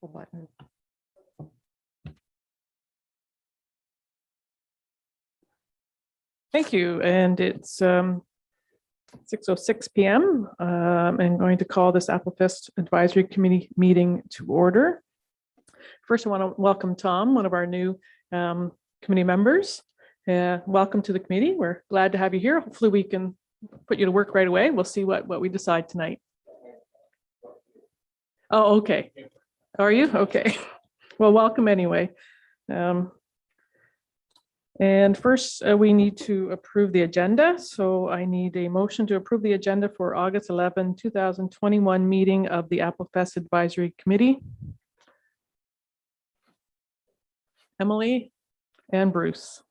Button. Thank you, and it's 6:06 p.m. I'm going to call this Applefest Advisory Committee meeting to order. First, I want to welcome Tom, one of our new committee members. Welcome to the committee. We're glad to have you here. Hopefully we can put you to work right away. We'll see what we decide tonight. Oh, okay. Are you? Okay. Well, welcome anyway. And first, we need to approve the agenda. So I need a motion to approve the agenda for August 11, 2021 meeting of the Applefest Advisory Committee. Emily and Bruce.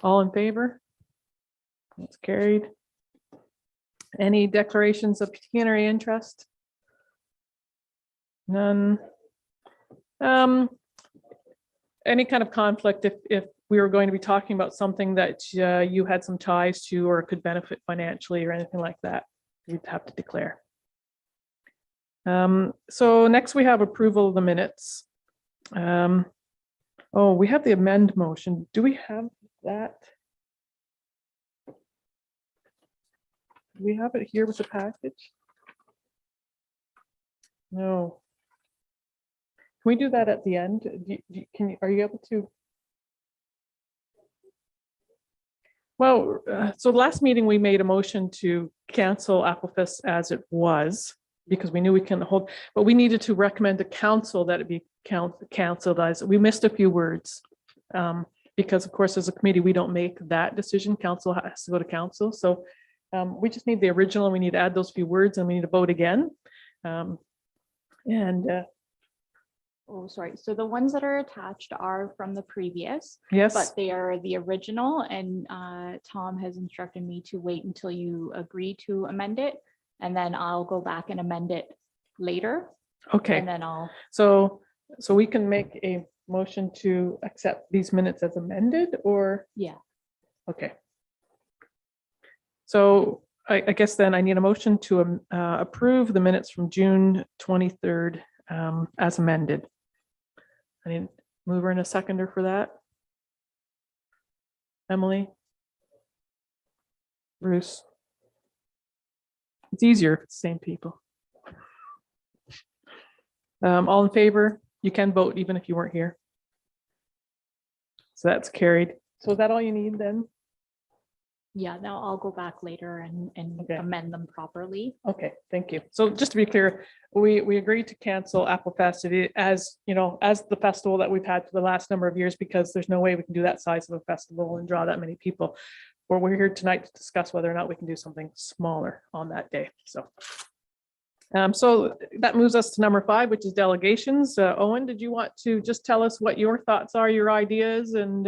All in favor? That's carried. Any declarations of pecuniary interest? None. Any kind of conflict if we were going to be talking about something that you had some ties to or could benefit financially or anything like that, you'd have to declare. So next we have approval of the minutes. Oh, we have the amend motion. Do we have that? Do we have it here with the package? No. Can we do that at the end? Are you able to? Well, so last meeting we made a motion to cancel Applefest as it was because we knew we couldn't hold, but we needed to recommend to council that it be canceled as we missed a few words because of course as a committee we don't make that decision. Council has to go to council, so we just need the original. We need to add those few words and we need to vote again. Oh, sorry. So the ones that are attached are from the previous, Yes, but they are the original. And Tom has instructed me to wait until you agree to amend it, and then I'll go back and amend it later. okay. And then I'll. So we can make a motion to accept these minutes as amended, or Yeah. okay. So I guess then I need a motion to approve the minutes from June 23rd as amended. I need a mover and a seconder for that. Emily? Bruce? It's easier if it's the same people. All in favor? You can vote even if you weren't here. So that's carried. So is that all you need then? Yeah, now I'll go back later and Okay. amend them properly. Okay, thank you. So just to be clear, we agreed to cancel Applefest as, you know, as the festival that we've had for the last number of years, because there's no way we can do that size of a festival and draw that many people. Or we're here tonight to discuss whether or not we can do something smaller on that day. So that moves us to number 5, which is delegations. Owen, did you want to just tell us what your thoughts are, your ideas, and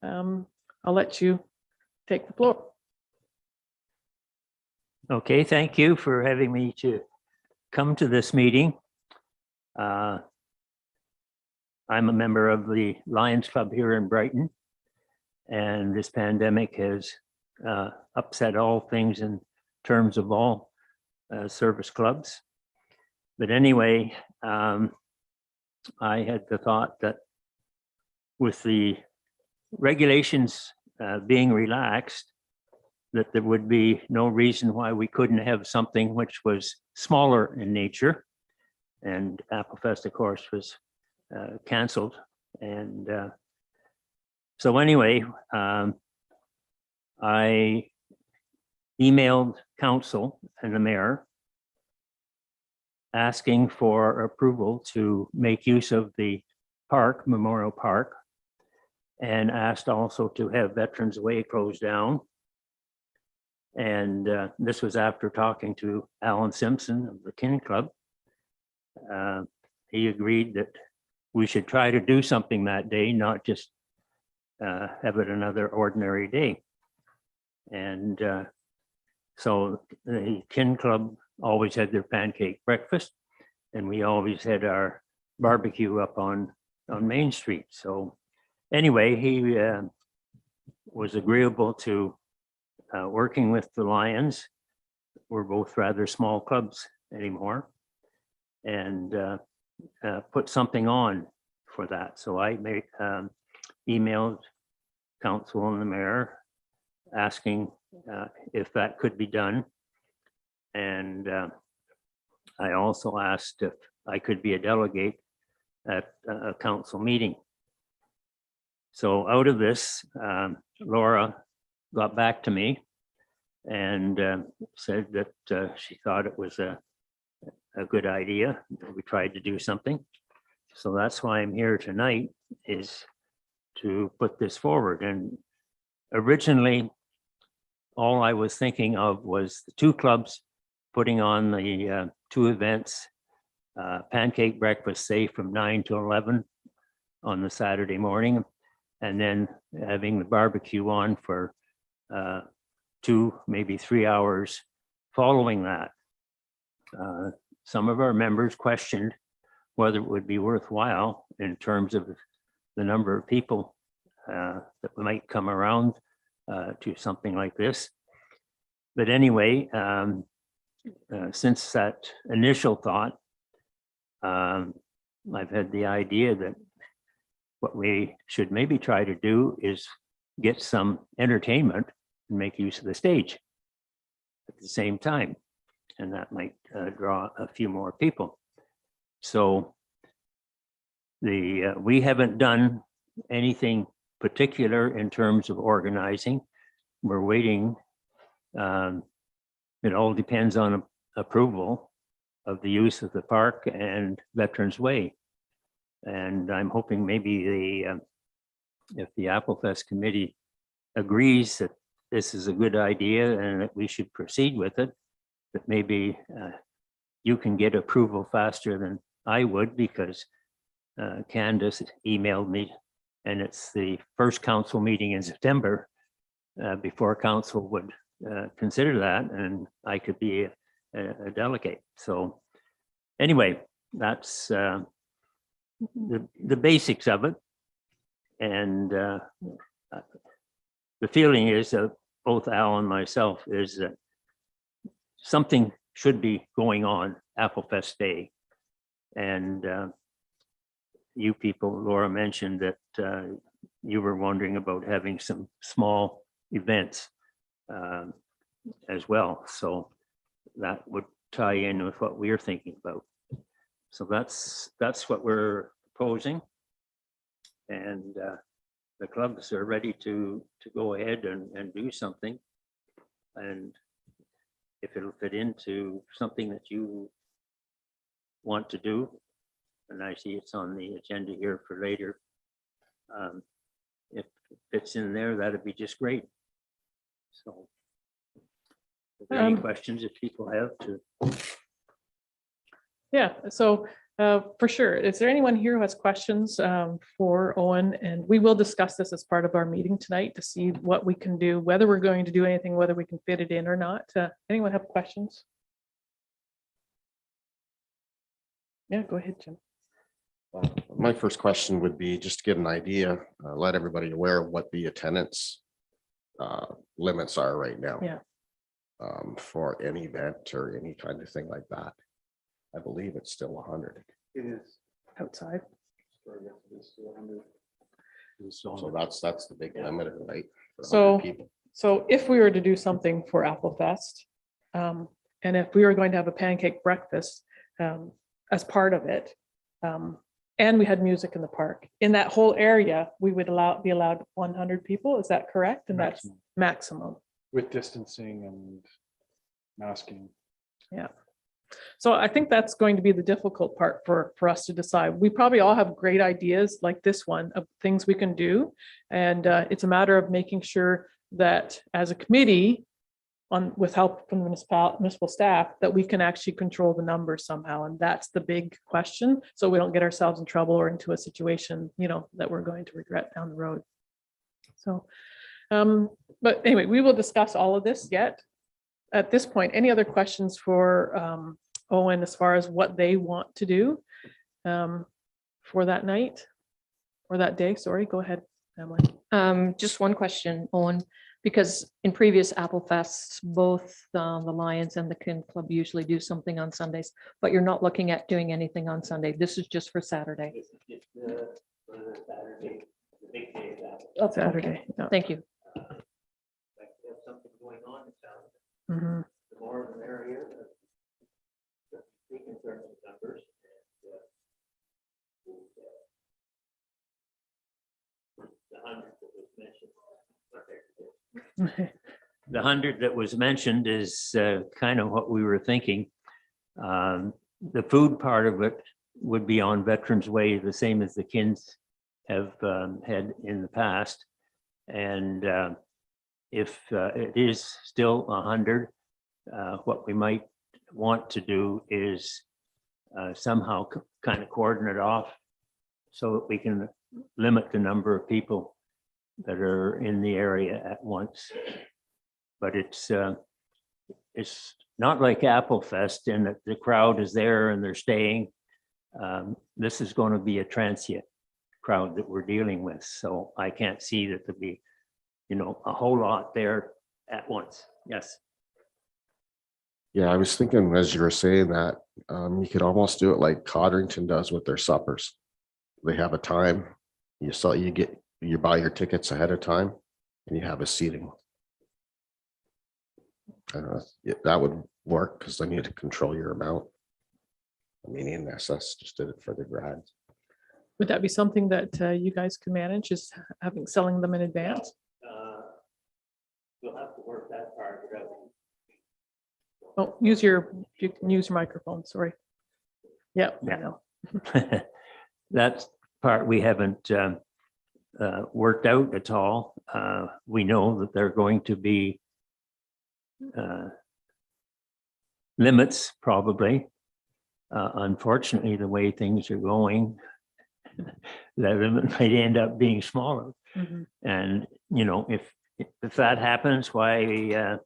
I'll let you take the floor. Okay, thank you for having me to come to this meeting. I'm a member of the Lions Club here in Brighton, and this pandemic has upset all things in terms of all service clubs. But anyway, I had the thought that with the regulations being relaxed, that there would be no reason why we couldn't have something which was smaller in nature. And Applefest, of course, was canceled. And so anyway, I emailed council and the mayor asking for approval to make use of the park, Memorial Park, and asked also to have Veterans Way closed down. And this was after talking to Allan Simpson of the Kin Club. He agreed that we should try to do something that day, not just have it another ordinary day. And so the Kin Club always had their pancake breakfast, and we always had our barbecue up on Main Street. So anyway, he was agreeable to working with the Lions. We're both rather small clubs anymore. and put something on for that. So I emailed council and the mayor asking if that could be done. And I also asked if I could be a delegate at a council meeting. So out of this, Laura got back to me and said that she thought it was a good idea. We tried to do something. So that's why I'm here tonight, is to put this forward. And originally, all I was thinking of was the two clubs putting on the two events, pancake breakfast, say from 9 to 11 on the Saturday morning, and then having the barbecue on for 2, maybe 3 hours following that. Some of our members questioned whether it would be worthwhile in terms of the number of people that might come around to something like this. But anyway, since that initial thought, I've had the idea that what we should maybe try to do is get some entertainment and make use of the stage at the same time. And that might draw a few more people. So we haven't done anything particular in terms of organizing. We're waiting. It all depends on approval of the use of the park and Veterans Way. And I'm hoping maybe if the Applefest committee agrees that this is a good idea and that we should proceed with it, that maybe you can get approval faster than I would, because Candace emailed me, and it's the first council meeting in September before council would consider that, and I could be a delegate. So anyway, that's the basics of it. And the feeling is that both Al and myself is that something should be going on Applefest Day. And you people, Laura mentioned that you were wondering about having some small events as well. So that would tie in with what we're thinking about. So that's what we're proposing. And the clubs are ready to go ahead and do something. And if it'll fit into something that you want to do, and I see it's on the agenda here for later, if it fits in there, that'd be just great. So are there any questions if people have to? Yeah, so for sure. Is there anyone here who has questions for Owen? And we will discuss this as part of our meeting tonight to see what we can do, whether we're going to do anything, whether we can fit it in or not. Anyone have questions? Yeah, go ahead, Jim. My first question would be just to get an idea, let everybody aware of what the attendance limits are right now. Yeah. For any event or any kind of thing like that. I believe it's still 100. It is. Outside. So that's the big limit, right? for So- 100 people. So if we were to do something for Applefest, and if we were going to have a pancake breakfast as part of it, and we had music in the park, in that whole area, we would be allowed 100 people. Is that correct? And that's maximum. With distancing and masking. Yeah. So I think that's going to be the difficult part for us to decide. We probably all have great ideas like this one of things we can do. And it's a matter of making sure that as a committee, with help from the municipal staff, that we can actually control the numbers somehow. And that's the big question. So we don't get ourselves in trouble or into a situation, that we're going to regret down the road. So, but anyway, we will discuss all of this yet. At this point, any other questions for Owen as far as what they want to do for that night or that day? Sorry, go ahead, Emily. Just one question, Owen. Because in previous Apple Fests, both the Lions and the Kin Club usually do something on Sundays, but you're not looking at doing anything on Sunday. This is just for Saturday. This is just for the Saturday, the big day of that. Okay, Saturday. Yeah. Thank you. Like we have something going on in town. Mhm. The more the merrier. We can certainly numbers. The 100 that was mentioned. The 100 that was mentioned is kind of what we were thinking. The food part of it would be on Veterans Way, the same as the Kins have had in the past. And if it is still 100, what we might want to do is somehow kind of cordon it off so that we can limit the number of people that are in the area at once. But it's not like Applefest in that the crowd is there and they're staying. This is going to be a transient crowd that we're dealing with. So I can't see that there'll be, a whole lot there at once. Yes. Yeah, I was thinking as you were saying that, you could almost do it like Codrington does with their suppers. They have a time, you buy your tickets ahead of time and you have a seating. That would work because then you had to control your amount. I mean, ENSS just did it for the grads. Would that be something that you guys could manage, is selling them in advance? You'll have to work that part out. Oh, you can use your microphone, sorry. Yeah. I know. That part we haven't worked out at all. We know that there are going to be limits probably. Unfortunately, the way things are going, that limit might end up being smaller. Mhm. And, if that happens, why,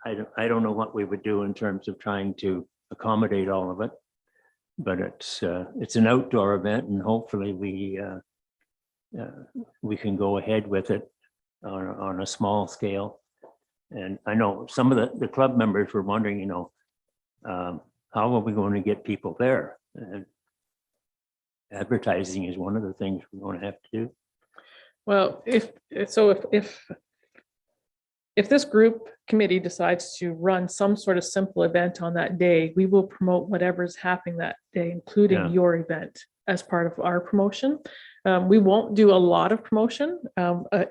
I don't know what we would do in terms of trying to accommodate all of it. But it's an outdoor event and hopefully we can go ahead with it on a small scale. And I know some of the club members were wondering, how are we going to get people there? And advertising is one of the things we're going to have to do. Well, if this group committee decides to run some sort of simple event on that day, we will promote whatever's happening that day, including Yeah. your event as part of our promotion. We won't do a lot of promotion.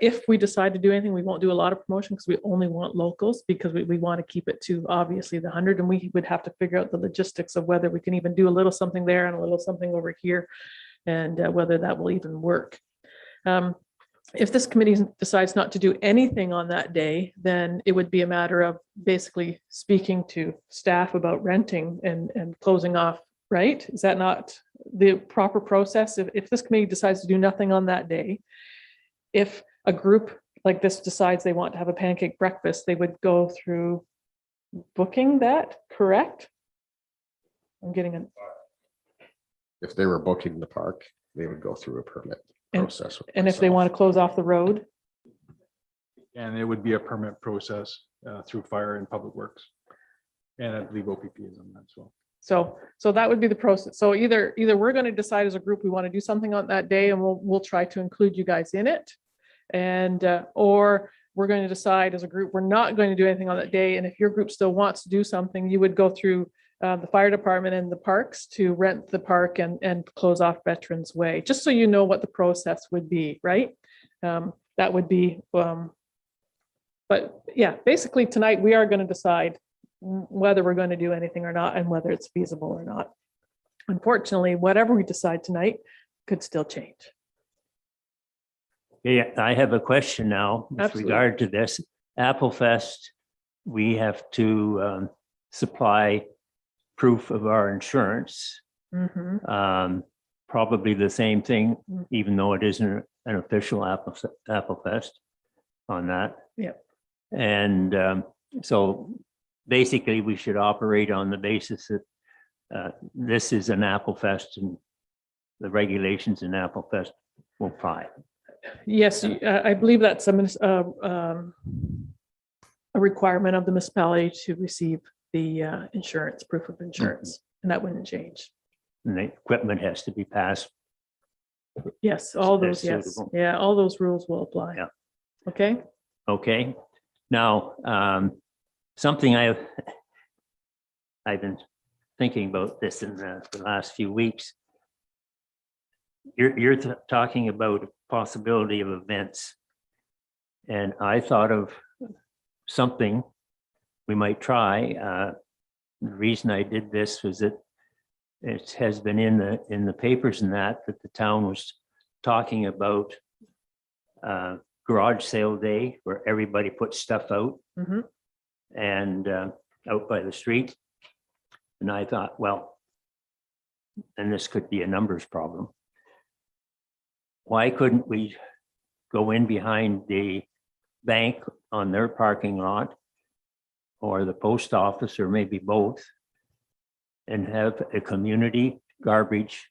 If we decide to do anything, we won't do a lot of promotion because we only want locals, because we want to keep it to obviously the 100, and we would have to figure out the logistics of whether we can even do a little something there and a little something over here, and whether that will even work. If this committee decides not to do anything on that day, then it would be a matter of basically speaking to staff about renting and closing off, right? Is that not the proper process? If this committee decides to do nothing on that day, if a group like this decides they want to have a pancake breakfast, they would go through booking that, correct? I'm getting an. If they were booking the park, they would go through a permit process. with And if they myself. want to close off the road, And it would be a permit process through fire and public works. And I believe OPP is on that as well. so that would be the process. So either we're going to decide as a group we want to do something on that day, and we'll try to include you guys in it, and or we're going to decide as a group we're not going to do anything on that day. And if your group still wants to do something, you would go through the fire department and the parks to rent the park and close off Veterans Way, just so you know what the process would be, right? That would be, but yeah, basically tonight we are going to decide whether we're going to do anything or not and whether it's feasible or not. Unfortunately, whatever we decide tonight could still change. Yeah, I have a question now with Absolutely. regard to this. Applefest, we have to supply proof of our insurance. Mhm. Probably the same thing, Mm. even though it isn't an official Applefest on that. Yep. And so basically we should operate on the basis that this is an Applefest and the regulations in Applefest will apply. Yes, I believe that's a requirement of the municipality to receive the insurance, proof of insurance, and that wouldn't change. And the equipment has to be passed. Yes, all That's those, yes, suitable. yeah, all those rules will apply. Yeah. Okay, Okay, now, something I've been thinking about this in the last few weeks. You're talking about a possibility of events. And I thought of something we might try. The reason I did this was that it has been in the papers and that the town was talking about garage sale day where everybody puts stuff out Mhm. and out by the street. And I thought, well, and this could be a numbers problem. Why couldn't we go in behind the bank on their parking lot or the post office, or maybe both, and have a community garbage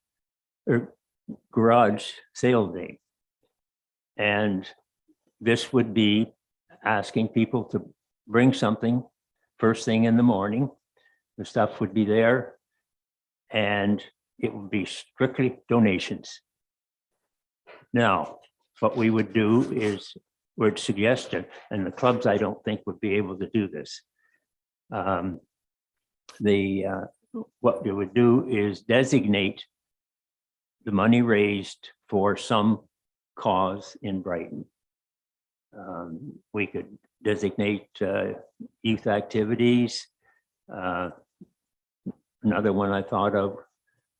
or garage sale day? And this would be asking people to bring something first thing in the morning. The stuff would be there and it would be strictly donations. Now, what we would do is, would suggest it, and the clubs I don't think would be able to do this. What we would do is designate the money raised for some cause in Brighton. We could designate youth activities. Another one I thought of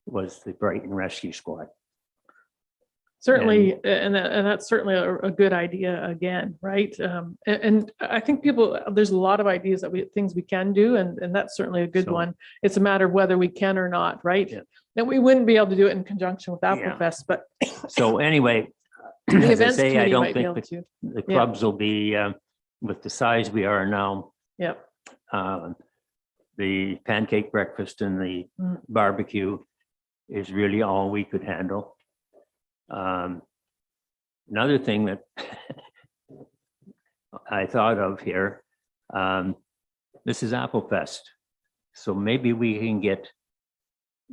was the Brighton Rescue Squad. Certainly, and that's certainly a good idea again, right? And I think there's a lot of ideas things we can do, and that's certainly a good So- one. It's a matter of whether we can or not, right? Yeah. And we wouldn't be able to do it in conjunction with Yeah. Applefest, but So anyway, the as I events say, I committee don't might be think able that to. the clubs will be, with the size we are now, Yep. the pancake breakfast and the barbecue is really all we could handle. Another thing that I thought of here, this is Applefest. So maybe we can get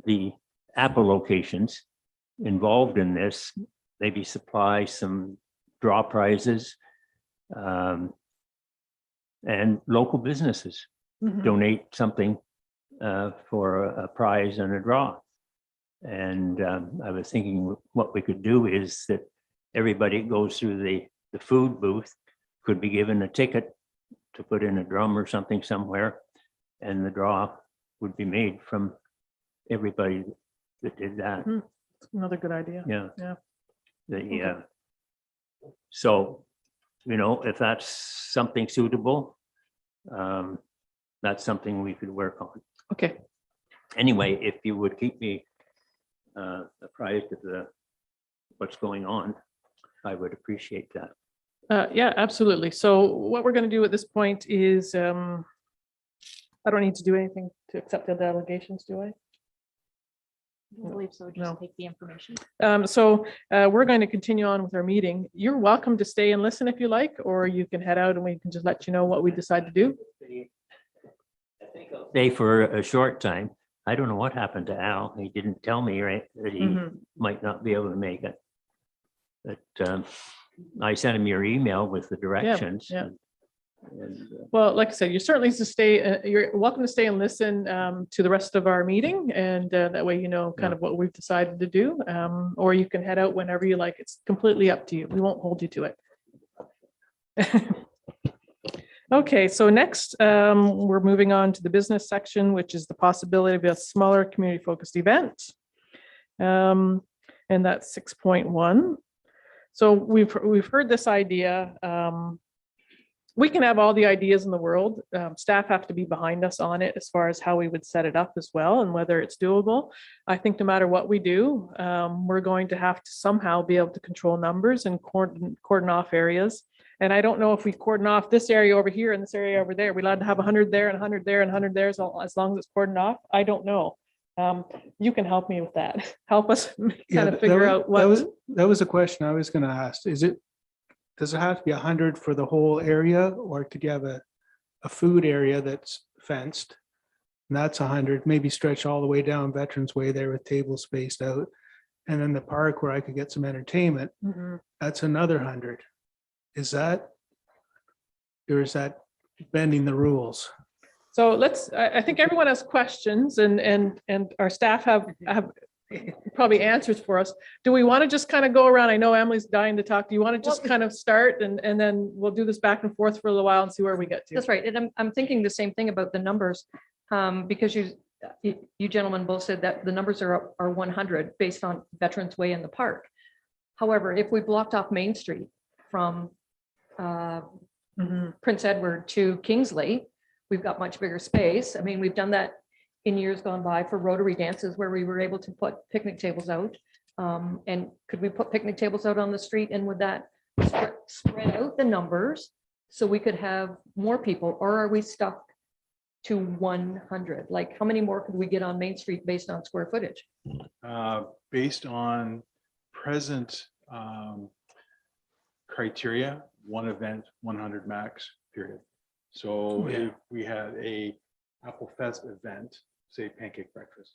the Apple locations involved in this, maybe supply some draw prizes, and local businesses Mhm. donate something for a prize and a draw. And I was thinking what we could do is that everybody goes through the food booth could be given a ticket to put in a drum or something somewhere, and the draw would be made from everybody that did that. Another good idea. Yeah. Yeah. So, if that's something suitable, that's something we could work on. Okay, Anyway, if you would keep me apprised of what's going on, I would appreciate that. yeah, absolutely. So what we're going to do at this point is, I don't need to do anything to accept the delegations, do I? I don't believe so, No. just take the information. So we're going to continue on with our meeting. You're welcome to stay and listen if you like, or you can head out and we can just let you know what we decide to do. I think I'll stay for a short time. I don't know what happened to Al. He didn't tell me, right, that he Mhm. might not be able to make it. But I sent him your email with the directions. yeah. and, Well, like I said, you're certainly to stay, you're welcome to stay and listen to the rest of our meeting. And that way, you know, kind Yeah. of what we've decided to do. Or you can head out whenever you like. It's completely up to you. We won't hold you to it. Okay, so next, we're moving on to the business section, which is the possibility of a smaller community-focused event. And that's 6.1. So we've heard this idea. We can have all the ideas in the world. Staff have to be behind us on it as far as how we would set it up as well and whether it's doable. I think no matter what we do, we're going to have to somehow be able to control numbers and cordon off areas. And I don't know if we cordon off this area over here and this area over there. We're allowed to have 100 there and 100 there and 100 there as long as it's cordoned off. I don't know. You can help me with that. Help us Yeah, kind of that figure was- out That was a question I was gonna ask. Does it have to be 100 for the whole area, or could you have a food area that's fenced? And that's 100, maybe stretch all the way down Veterans Way there with tables spaced out. And then the park where I could get some entertainment, Mhm. that's another 100. Is that, or is that bending the rules? So I think everyone has questions and our staff have probably answers for us. Do we want to just kind of go around? I know Emily's dying to talk. Do you want to just kind of start and then we'll do this back and forth for a little while and see where we get to? That's right. And I'm thinking the same thing about the numbers, because you gentlemen both said that the numbers are 100 based on Veterans Way in the park. However, if we blocked off Main Street from Mhm. Prince Edward to Kingsley, we've got much bigger space. I mean, we've done that in years gone by for Rotary dances where we were able to put picnic tables out. And could we put picnic tables out on the street, and would that spread out the numbers so we could have more people, or are we stuck to 100? Like, how many more could we get on Main Street based on square footage? Based on present criteria, one event, 100 max, period. So Yeah. if we had a Applefest event, say pancake breakfast,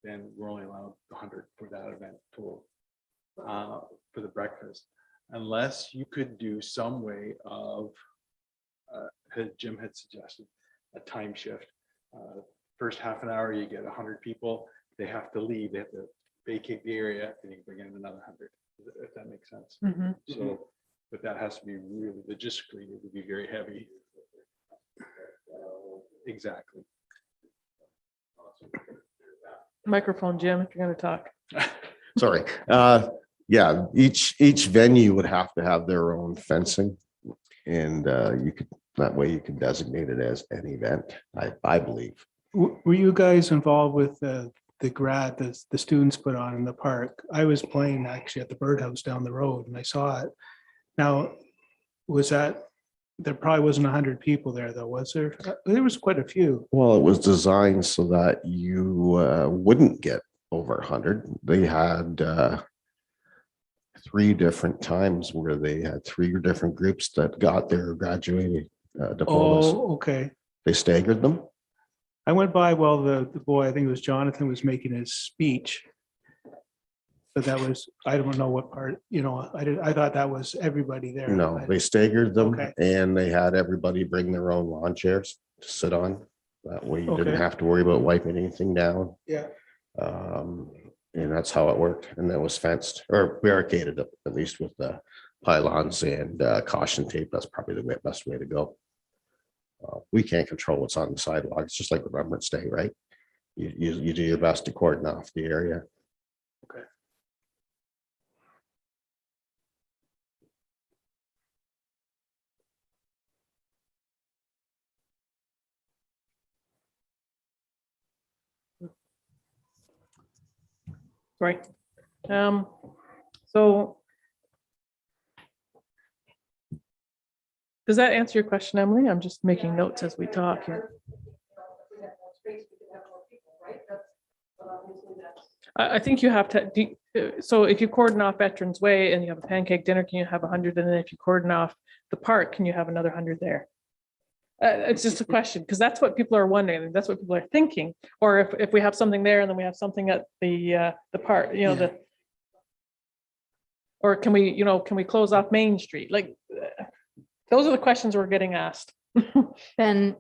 then we're only allowed 100 for that event total for the breakfast, unless you could do some way of, as Jim had suggested, a time shift. First half an hour, you get 100 people. They have to leave. They have to vacate the area, and you bring in another 100. If that makes sense. Mhm. So, but that has to be really logistically, it would be very heavy. Exactly. Microphone, Jim, if you're going to talk. Sorry. Yeah, each venue would have to have their own fencing. And you could, that way you can designate it as an event, I believe. Were you guys involved with the grad that the students put on in the park? I was playing actually at the birdhouse down the road and I saw it. Now, was that, there probably wasn't 100 people there though, was there? There was quite a few. Well, it was designed so that you wouldn't get over 100. They had 3 different times where they had 3 different groups that got their graduating diplomas. Oh, okay. They staggered them. I went by while the boy, I think it was Jonathan, was making his speech. But that was, I don't know what part, I thought that was everybody there. No, they staggered them Okay. and they had everybody bring their own lawn chairs to sit on. That way you didn't Okay. have to worry about wiping anything down. Yeah. And that's how it worked. And that was fenced or barricaded up, at least with the pylons and caution tape. That's probably the best way to go. We can't control what's on the sidewalk. It's just like Remembrance Day, right? You do your best to cordon off the area. Okay. Right. So does that answer your question, Emily? I'm just making notes as we talk here. I think you have to, so if you cordon off Veterans Way and you have a pancake dinner, can you have 100? And then if you cordon off the park, can you have another 100 there? It's just a question, because that's what people are wondering. That's what people are thinking. Or if we have something there and then we have something at the park, or can we close off Main Street? Like, those are the questions we're getting asked. Ben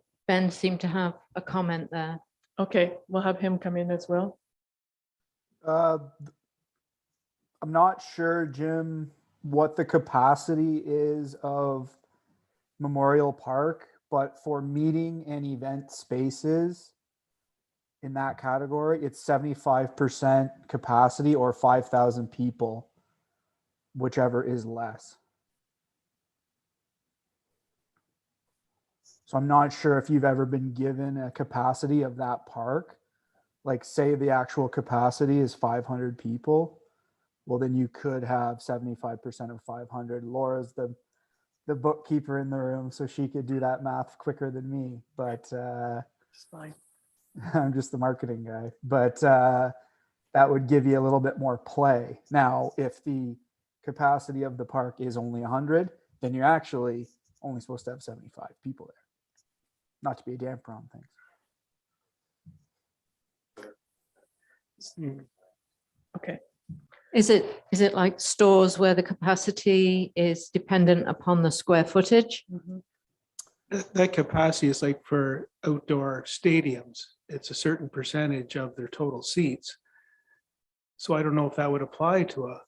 seemed to have a comment there. Okay, we'll have him come in as well. I'm not sure, Jim, what the capacity is of Memorial Park, but for meeting and event spaces in that category, it's 75% capacity or 5,000 people, whichever is less. So I'm not sure if you've ever been given a capacity of that park. Like, say the actual capacity is 500 people, well, then you could have 75% of 500. Laura's the bookkeeper in the room, so she could do that math quicker than me. But It's fine. I'm just the marketing guy, but that would give you a little bit more play. Now, if the capacity of the park is only 100, then you're actually only supposed to have 75 people there. Not to be a damper on things. Okay. Is it like stores where the capacity is dependent upon the square footage? Mhm. That capacity is like for outdoor stadiums. It's a certain percentage of their total seats. So I don't know if that would apply to a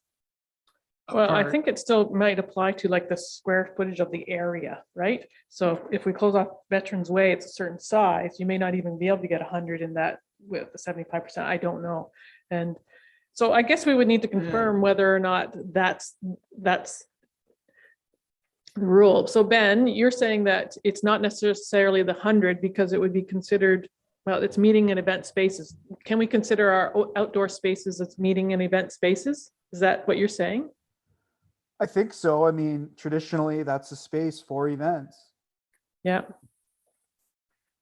Well, I park. think it still might apply to like the square footage of the area, right? So if we close off Veterans Way, it's a certain size, you may not even be able to get 100 in that with the 75%, I don't know. And so I guess we would need to confirm whether or not that's the rule. So Ben, you're saying that it's not necessarily the 100 because it would be considered, well, it's meeting and event spaces. Can we consider our outdoor spaces as meeting and event spaces? Is that what you're saying? I think so. I mean, traditionally, that's a space for events. Yeah.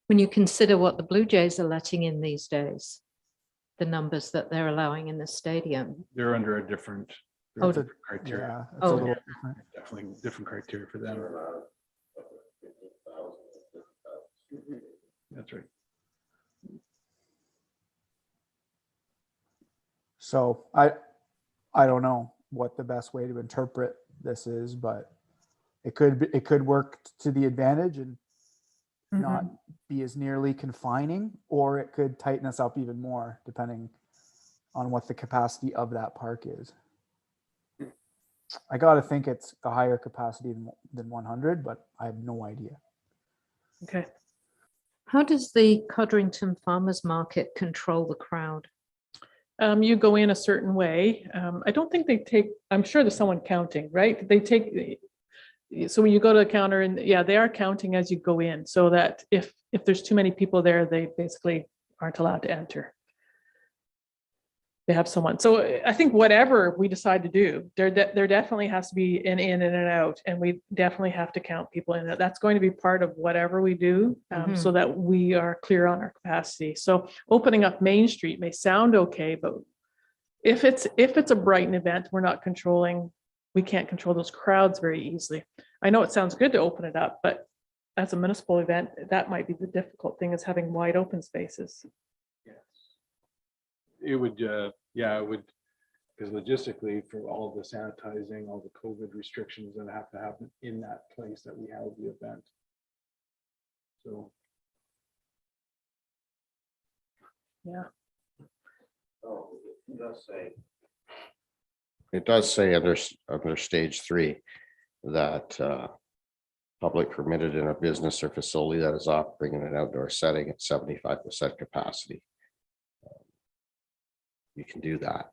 When you consider what the Blue Jays are letting in these days, the numbers that they're allowing in the stadium. They're under a different Oh, criteria. Yeah, it's Oh. a little different. Definitely different criteria for them. That's right. So I don't know what the best way to interpret this is, but it could work to the advantage and not be as nearly confining, or it could tighten us up even more depending on what the capacity of that park is. I got to think it's a higher capacity than 100, but I have no idea. Okay. How does the Codrington Farmers Market control the crowd? You go in a certain way. I don't think they take, I'm sure there's someone counting, right? They take, so when you go to the counter and yeah, they are counting as you go in so that if there's too many people there, they basically aren't allowed to enter. They have someone. So I think whatever we decide to do, there definitely has to be an in and an out, and we definitely have to count people in. That's going to be part of whatever we do, so that we are clear on our capacity. So opening up Main Street may sound okay, but if it's a Brighton event, we can't control those crowds very easily. I know it sounds good to open it up, but as a municipal event, that might be the difficult thing, is having wide open spaces. It would, yeah, it would, because logistically for all the sanitizing, all the COVID restrictions that have to happen in that place that we held the event. So. Yeah. It does say under stage 3 that public permitted in a business or facility that is operating in an outdoor setting at 75% capacity. You can do that.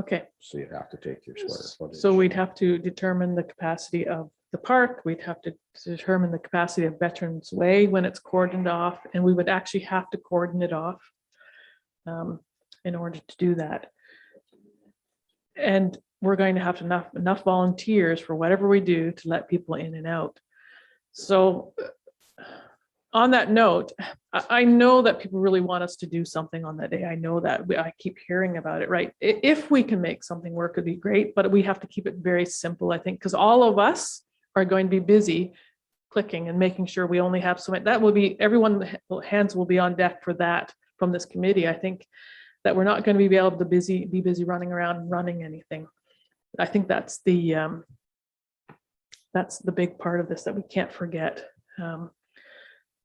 Okay. So you'd have to take your square footage. So we'd have to determine the capacity of the park. We'd have to determine the capacity of Veterans Way when it's cordoned off, and we would actually have to cordon it off in order to do that. And we're going to have enough volunteers for whatever we do to let people in and out. So on that note, I know that people really want us to do something on that day. I know that I keep hearing about it, right? If we can make something work, it'd be great, but we have to keep it very simple, I think, because all of us are going to be busy clicking and making sure we only have so many. That will be, everyone, hands will be on deck for that from this committee. I think that we're not going to be able to be busy running around and running anything. I think that's the big part of this that we can't forget.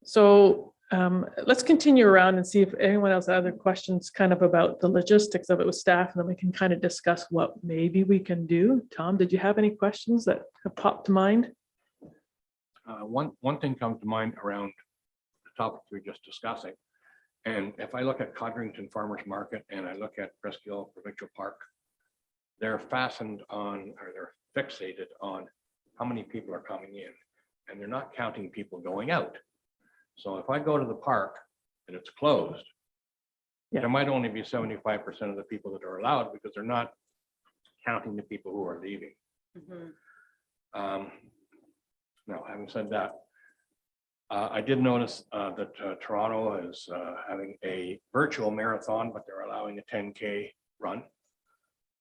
So let's continue around and see if anyone else has other questions kind of about the logistics of it with staff, and then we can kind of discuss what maybe we can do. Tom, did you have any questions that have popped to mind? One thing comes to mind around the topic we were just discussing. And if I look at Codrington Farmers Market and I look at Presqu'île Provincial Park, they're fastened on, or they're fixated on how many people are coming in, and they're not counting people going out. So if I go to the park and it's closed, there might only be 75% of the people that are allowed because they're not counting the people who are leaving. Now, having said that, I did notice that Toronto is having a virtual marathon, but they're allowing a 10K run,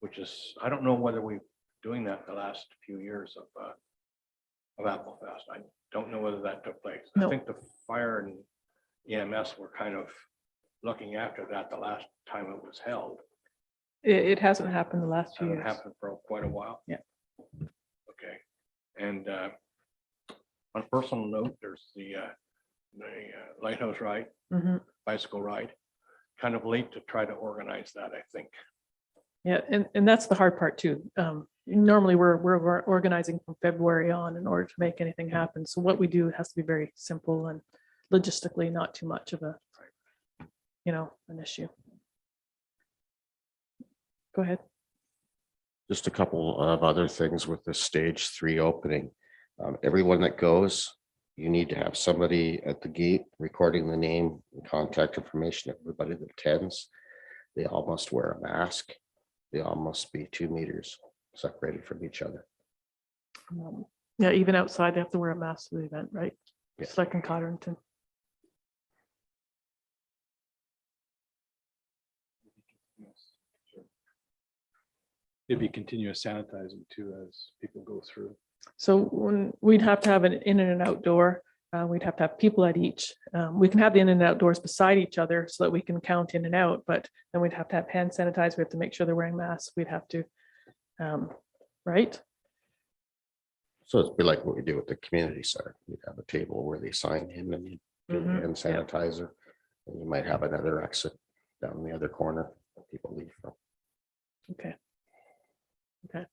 which is, I don't know whether we're doing that the last few years of Applefest. I don't know whether that took place. I No. think the fire and EMS were kind of looking after that the last time it was held. It hasn't happened the last few Hasn't years. happened for quite a while. Yeah. Okay. And on a personal note, there's the Lighthouse ride, Mhm. bicycle ride. Kind of late to try to organize that, I think. Yeah, and that's the hard part too. Normally we're organizing from February on in order to make anything happen. So what we do has to be very simple and logistically not too much of a, an issue. Go ahead. Just a couple of other things with the stage 3 opening. Everyone that goes, you need to have somebody at the gate recording the name and contact information of everybody that attends. They all must wear a mask. They all must be 2 meters separated from each other. Yeah, even outside, they have to wear a mask to the event, right? Yeah. Just like in Codrington. It'd be continuous sanitizing too as people go through. So when we'd have to have an in and an outdoor, we'd have to have people at each. We can have the in and outdoors beside each other so that we can count in and out, but then we'd have to have hand sanitizer. We have to make sure they're wearing masks. We'd have to, right? So it'd be like what we do at the community center. You'd have a table where they sign in and you do the Mhm, hand sanitizer. And you might have another exit down the other corner that people leave from. Okay. Okay.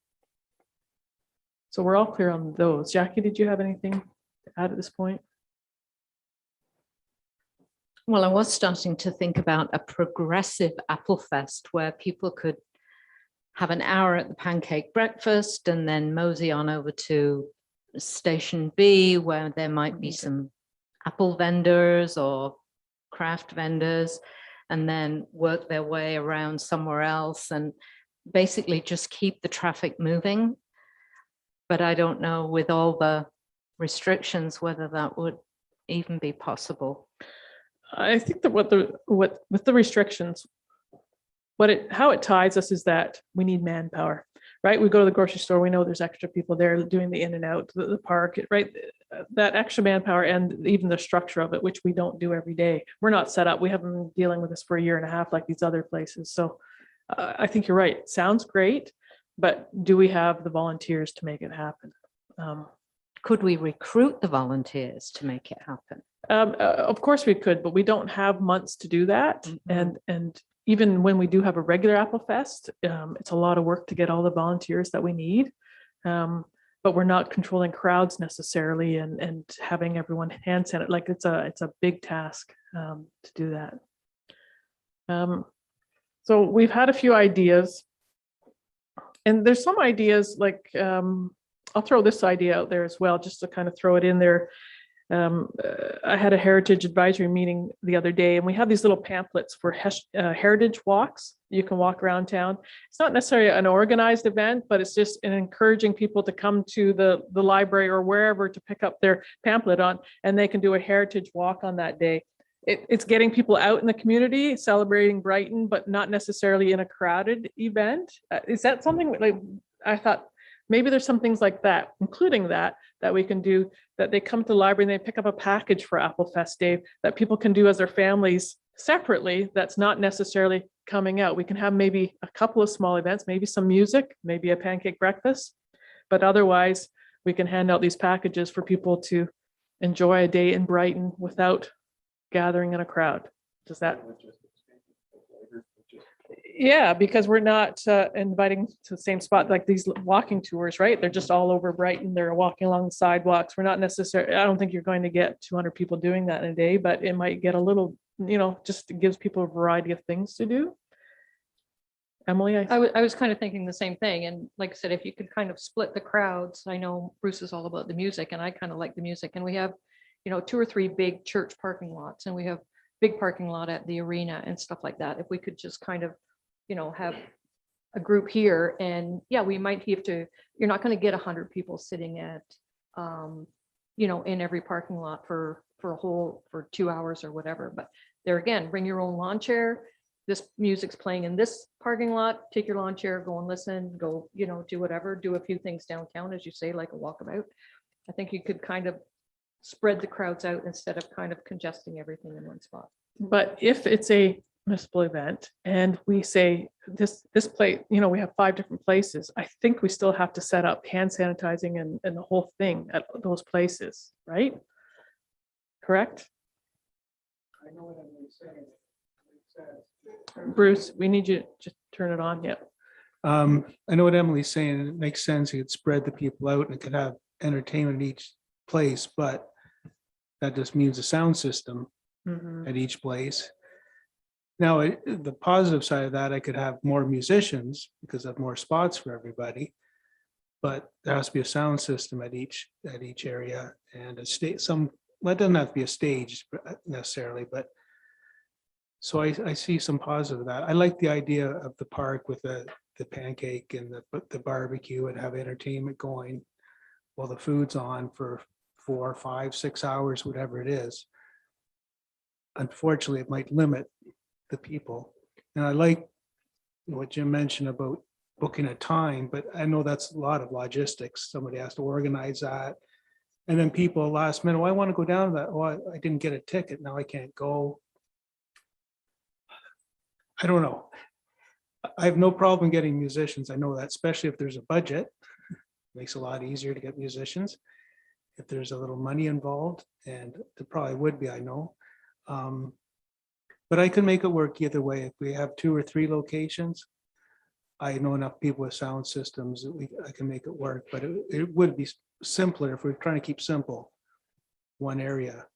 So we're all clear on those. Jackie, did you have anything to add at this point? Well, I was starting to think about a progressive Applefest where people could have an hour at the pancake breakfast and then mosey on over to Station B, where there might be some apple vendors or craft vendors, and then work their way around somewhere else and basically just keep the traffic moving. But I don't know with all the restrictions whether that would even be possible. I think that with the restrictions, how it ties us is that we need manpower, right? We go to the grocery store, we know there's extra people there doing the in and out, the park, right? That extra manpower and even the structure of it, which we don't do every day. We're not set up. We haven't been dealing with this for a year and a half like these other places. So I think you're right. It sounds great, but do we have the volunteers to make it happen? Could we recruit the volunteers to make it happen? Of course we could, but we don't have months to do that. Mhm. And even when we do have a regular Applefest, it's a lot of work to get all the volunteers that we need. But we're not controlling crowds necessarily and having everyone hand sanitize. Like it's a big task to do that. So we've had a few ideas. And there's some ideas like, I'll throw this idea out there as well, just to kind of throw it in there. I had a heritage advisory meeting the other day, and we have these little pamphlets for heritage walks. You can walk around town. It's not necessarily an organized event, but it's just encouraging people to come to the library or wherever to pick up their pamphlet on, and they can do a heritage walk on that day. It's getting people out in the community, celebrating Brighton, but not necessarily in a crowded event. Is that something like, I thought maybe there's some things like that, including that we can do, that they come to the library and they pick up a package for Applefest Day that people can do as their families separately. That's not necessarily coming out. We can have maybe a couple of small events, maybe some music, maybe a pancake breakfast, but otherwise we can hand out these packages for people to enjoy a day in Brighton without gathering in a crowd. Does that? Yeah, because we're not inviting to the same spot, like these walking tours, right? They're just all over Brighton. They're walking along the sidewalks. We're not necessarily, I don't think you're going to get 200 people doing that in a day, but it might get a little, just gives people a variety of things to do. Emily? I was kind of thinking the same thing. And like I said, if you could kind of split the crowds, I know Bruce is all about the music and I kind of like the music. And we have, 2 or 3 big church parking lots and we have big parking lot at the arena and stuff like that. If we could just kind of, have a group here and yeah, we might have to, you're not going to get 100 people sitting at, in every parking lot for for 2 hours or whatever, but there again, bring your own lawn chair. This music's playing in this parking lot, take your lawn chair, go and listen, go, do whatever, do a few things downtown, as you say, like a walkabout. I think you could kind of spread the crowds out instead of kind of congesting everything in one spot. But if it's a municipal event and we say this place, we have 5 different places, I think we still have to set up hand sanitizing and the whole thing at those places, right? Correct? I know what I'm saying. Bruce, we need you to turn it on. Yep. I know what Emily's saying, and it makes sense. You could spread the people out and it could have entertainment at each place, but that just means a sound system at each place. Now, the positive side of that, I could have more musicians because I have more spots for everybody. But there has to be a sound system at each area and a state. Well, it doesn't have to be a stage necessarily, but so I see some positive of that. I like the idea of the park with the pancake and the barbecue and have entertainment going while the food's on for 4, 5, 6 hours, whatever it is. Unfortunately, it might limit the people. And I like what Jim mentioned about booking a time, but I know that's a lot of logistics. Somebody has to organize that. And then people last minute, I want to go down to that. Oh, I didn't get a ticket. Now I can't go. I don't know. I have no problem getting musicians. I know that, especially if there's a budget, makes it a lot easier to get musicians. If there's a little money involved, and there probably would be, I know. But I can make it work either way. If we have 2 or 3 locations, I know enough people with sound systems that I can make it work, but it would be simpler if we're trying to keep simple, one area.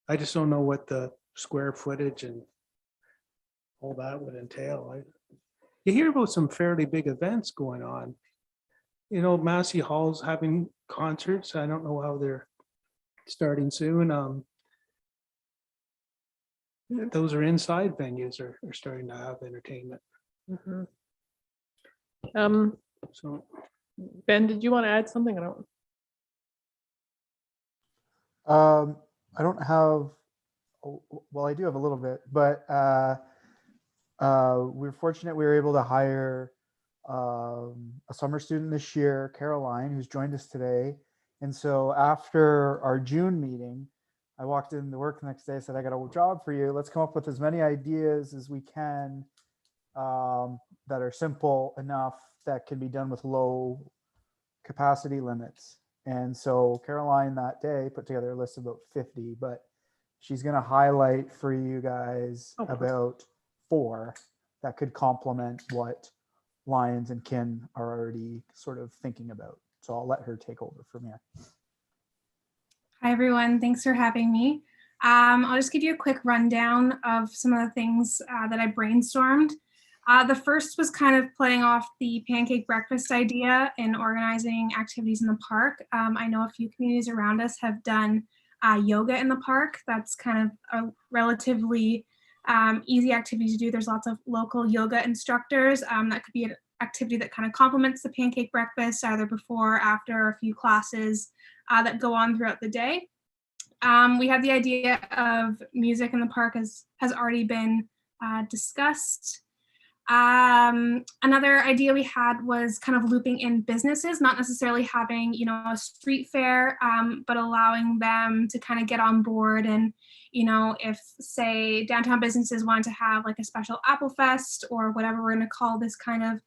I just don't know what the square footage and all that would entail. You hear about some fairly big events going on. Massey Hall's having concerts. I don't know how they're starting soon. Those are inside venues are starting to have entertainment. So Ben, did you want to add something? I don't have, well, I do have a little bit, but we're fortunate we were able to hire a summer student this year, Caroline, who's joined us today. And so after our June meeting, I walked into work the next day, said, I got a job for you. Let's come up with as many ideas as we can that are simple enough that can be done with low capacity limits. And so Caroline that day put together a list of about 50, but she's going to highlight for you guys about 4 that could complement what Lions and Kin are already sort of thinking about. So I'll let her take over from here. Hi, everyone. Thanks for having me. I'll just give you a quick rundown of some of the things that I brainstormed. The first was kind of playing off the pancake breakfast idea and organizing activities in the park. I know a few communities around us have done yoga in the park. That's kind of a relatively easy activity to do. There's lots of local yoga instructors. That could be an activity that kind of complements the pancake breakfast, either before or after a few classes that go on throughout the day. We have the idea of music in the park has already been discussed. Another idea we had was kind of looping in businesses, not necessarily having, a street fair, but allowing them to kind of get on board. And, if say downtown businesses wanted to have like a special Applefest or whatever we're going to call this kind of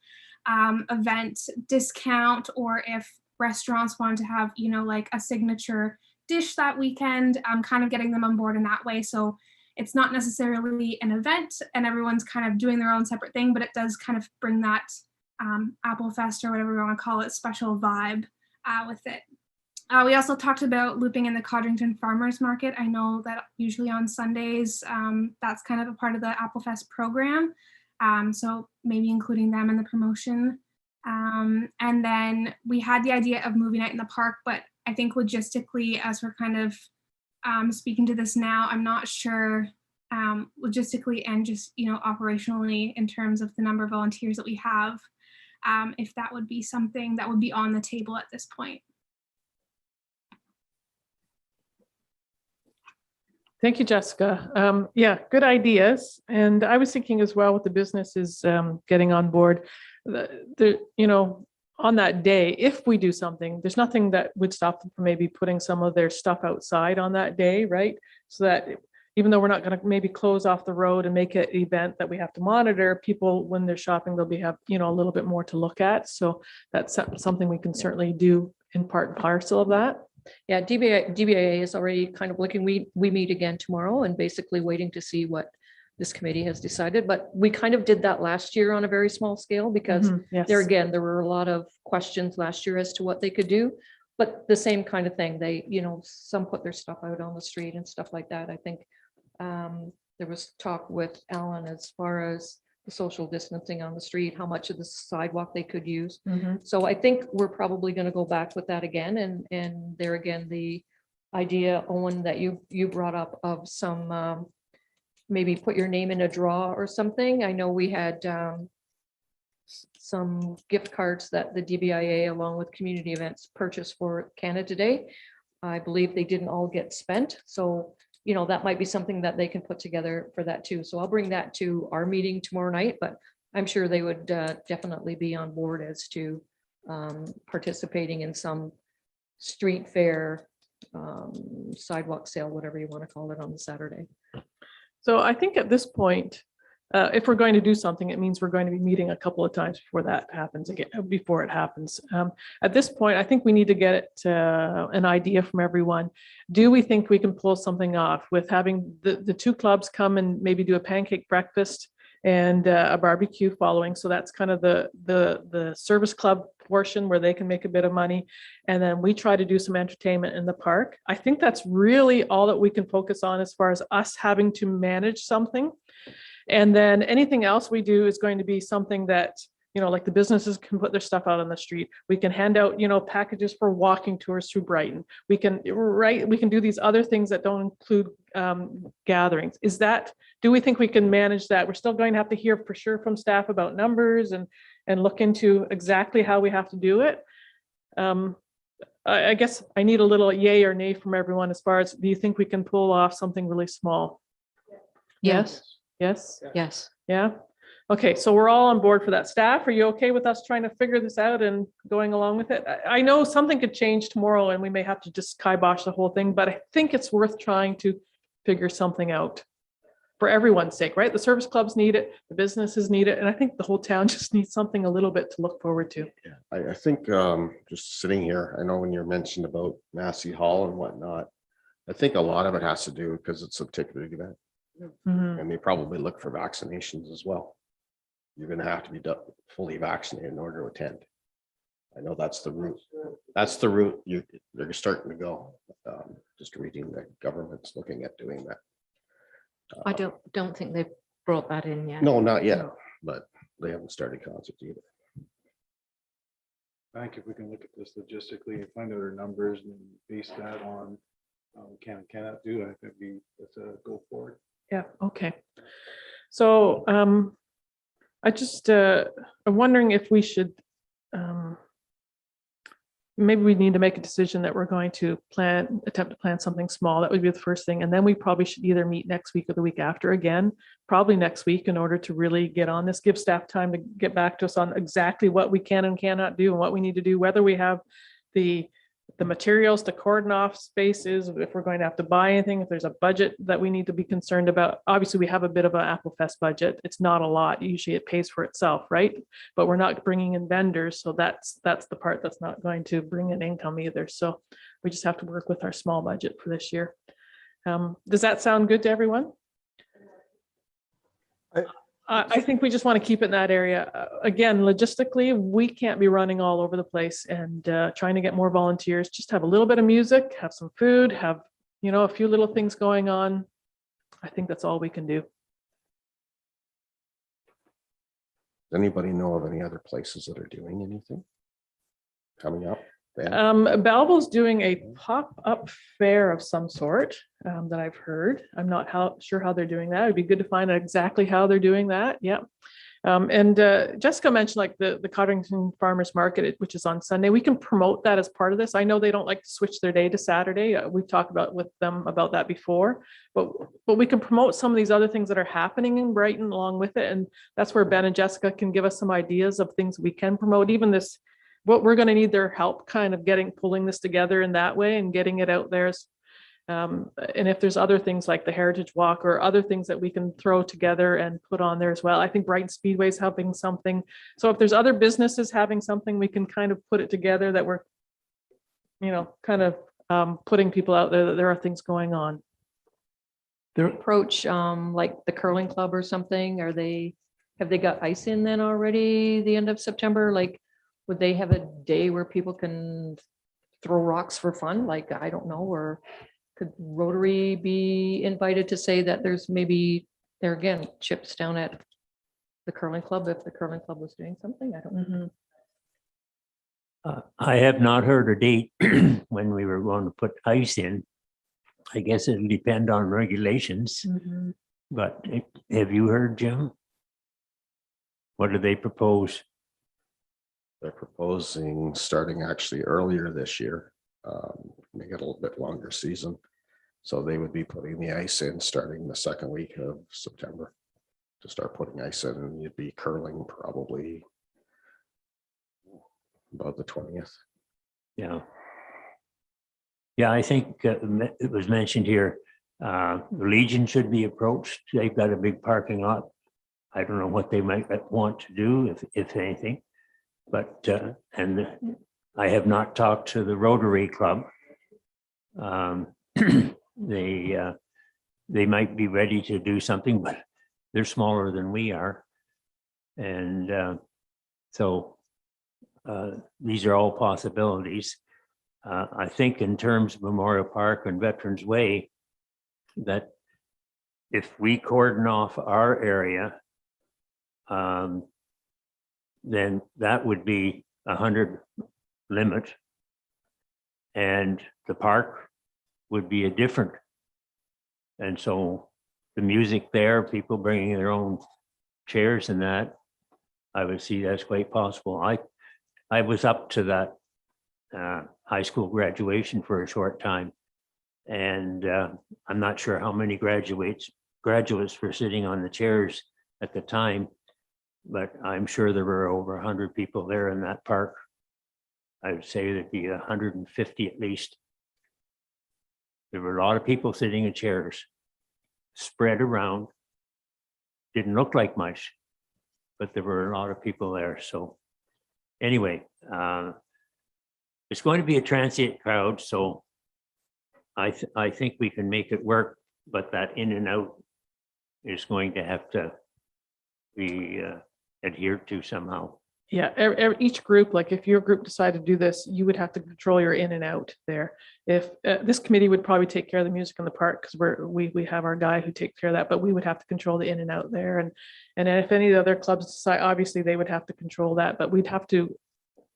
event discount, or if restaurants wanted to have, like a signature dish that weekend, kind of getting them on board in that way. So it's not necessarily an event and everyone's kind of doing their own separate thing, but it does kind of bring that Applefest or whatever we want to call it, special vibe with it. We also talked about looping in the Codrington Farmers Market. I know that usually on Sundays, that's kind of a part of the Applefest program. So maybe including them in the promotion. And then we had the idea of movie night in the park, but I think logistically, as we're kind of speaking to this now, I'm not sure logistically and just, operationally in terms of the number of volunteers that we have, if that would be something that would be on the table at this point. Thank you, Jessica. Yeah, good ideas. And I was thinking as well with the businesses getting on board, on that day, if we do something, there's nothing that would stop them from maybe putting some of their stuff outside on that day, right? So that even though we're not going to maybe close off the road and make it an event that we have to monitor, people, when they're shopping, they'll have, a little bit more to look at. So that's something we can certainly do in part and parcel of that. Yeah, DBIA is already kind of looking, we meet again tomorrow and basically waiting to see what this committee has decided, but we kind of did that last year on a very small scale because Yes. there were a lot of questions last year as to what they could do. But the same kind of thing, they, some put their stuff out on the street and stuff like that. I think there was talk with Allan as far as the social distancing on the street, how much of the sidewalk they could use. So I think we're probably going to go back with that again. And there again, the idea, Owen, that you brought up of some maybe put your name in a draw or something. I know we had some gift cards that the DBIA along with community events purchased for Canada Day. I believe they didn't all get spent. So, that might be something that they can put together for that too. So I'll bring that to our meeting tomorrow night, but I'm sure they would definitely be on board as to participating in some street fair, sidewalk sale, whatever you want to call it on the Saturday. So I think at this point, if we're going to do something, it means we're going to be meeting a couple of times before that happens again, before it happens. At this point, I think we need to get an idea from everyone. Do we think we can pull something off with having the two clubs come and maybe do a pancake breakfast and a barbecue following? So that's kind of the service club portion where they can make a bit of money. And then we try to do some entertainment in the park. I think that's really all that we can focus on as far as us having to manage something. And then anything else we do is going to be something that, like the businesses can put their stuff out on the street. We can hand out, packages for walking tours through Brighton. We can do these other things that don't include gatherings. Do we think we can manage that? We're still going to have to hear for sure from staff about numbers and look into exactly how we have to do it. I guess I need a little yay or nay from everyone as far as, do you think we can pull off something really small? Yes. Yes? Yes. Yeah? Okay, so we're all on board for that. Staff, are you okay with us trying to figure this out and going along with it? I know something could change tomorrow and we may have to just kibosh the whole thing, but I think it's worth trying to figure something out for everyone's sake, right? The service clubs need it, the businesses need it, and I think the whole town just needs something a little bit to look forward to. I think just sitting here, I know when you're mentioned about Massey Hall and whatnot, I think a lot of it has to do because it's a ticketed event. And they probably look for vaccinations as well. You're going to have to be fully vaccinated in order to attend. I know that's the route. That's the route they're starting to go. Just reading the government's looking at doing that. I don't think they've brought that in yet. No, not yet, but they haven't started concerts either. I think if we can look at this logistically and find out our numbers and base that on we can and cannot do, I think that's a go forward. Yeah, okay. So I just, I'm wondering if we should, maybe we need to make a decision that we're going to attempt to plan something small. That would be the first thing. And then we probably should either meet next week or the week after again, probably next week, in order to really get on this, give staff time to get back to us on exactly what we can and cannot do and what we need to do, whether we have the materials to cordon off spaces, if we're going to have to buy anything, if there's a budget that we need to be concerned about. Obviously, we have a bit of an Applefest budget. It's not a lot. Usually it pays for itself, right? But we're not bringing in vendors. So that's the part that's not going to bring in income either. So we just have to work with our small budget for this year. Does that sound good to everyone? I think we just want to keep it in that area. Again, logistically, we can't be running all over the place and trying to get more volunteers. Just have a little bit of music, have some food, have, a few little things going on. I think that's all we can do. Does anybody know of any other places that are doing anything coming up? Belleville's doing a pop-up fair of some sort that I've heard. I'm not sure how they're doing that. It'd be good to find out exactly how they're doing that. Yeah. And Jessica mentioned like the Codrington Farmers Market, which is on Sunday. We can promote that as part of this. I know they don't like to switch their day to Saturday. We've talked about with them about that before, but we can promote some of these other things that are happening in Brighton along with it. And that's where Ben and Jessica can give us some ideas of things we can promote. Even this, what we're going to need their help kind of pulling this together in that way and getting it out there. And if there's other things like the Heritage Walk or other things that we can throw together and put on there as well. I think Brighton Speedway is helping something. So if there's other businesses having something, we can kind of put it together that we're, kind of putting people out there that there are things going on. Their approach, like the curling club or something, have they got ice in then already the end of September? Like, would they have a day where people can throw rocks for fun? Like, I don't know, or could Rotary be invited to say that there's maybe there again, chips down at the curling club if the curling club was doing something? I don't know. I have not heard a date when we were going to put ice in. I guess it'll depend on regulations, but have you heard, Jim? What do they propose? They're proposing starting actually earlier this year, make it a little bit longer season. So they would be putting the ice in starting the second week of September to start putting ice in, and you'd be curling probably about the 20th. Yeah. Yeah, I think it was mentioned here, the Legion should be approached. They've got a big parking lot. I don't know what they might want to do, if anything, but, and I have not talked to the Rotary Club. They might be ready to do something, but they're smaller than we are. And so these are all possibilities. I think in terms of Memorial Park and Veterans Way, that if we cordon off our area, then that would be 100 limit. And the park would be a different. And so the music there, people bringing their own chairs and that, I would see that's quite possible. I was up to that high school graduation for a short time. And I'm not sure how many graduates were sitting on the chairs at the time, but I'm sure there were over 100 people there in that park. I would say there'd be 150 at least. There were a lot of people sitting in chairs, spread around. Didn't look like much, but there were a lot of people there. So anyway, it's going to be a transient crowd, so I think we can make it work, but that in and out is going to have to be adhered to somehow. Yeah, each group, like if your group decided to do this, you would have to control your in and out there. If this committee would probably take care of the music in the park because we have our guy who takes care of that, but we would have to control the in and out there. And if any of the other clubs decide, obviously they would have to control that, but we'd have to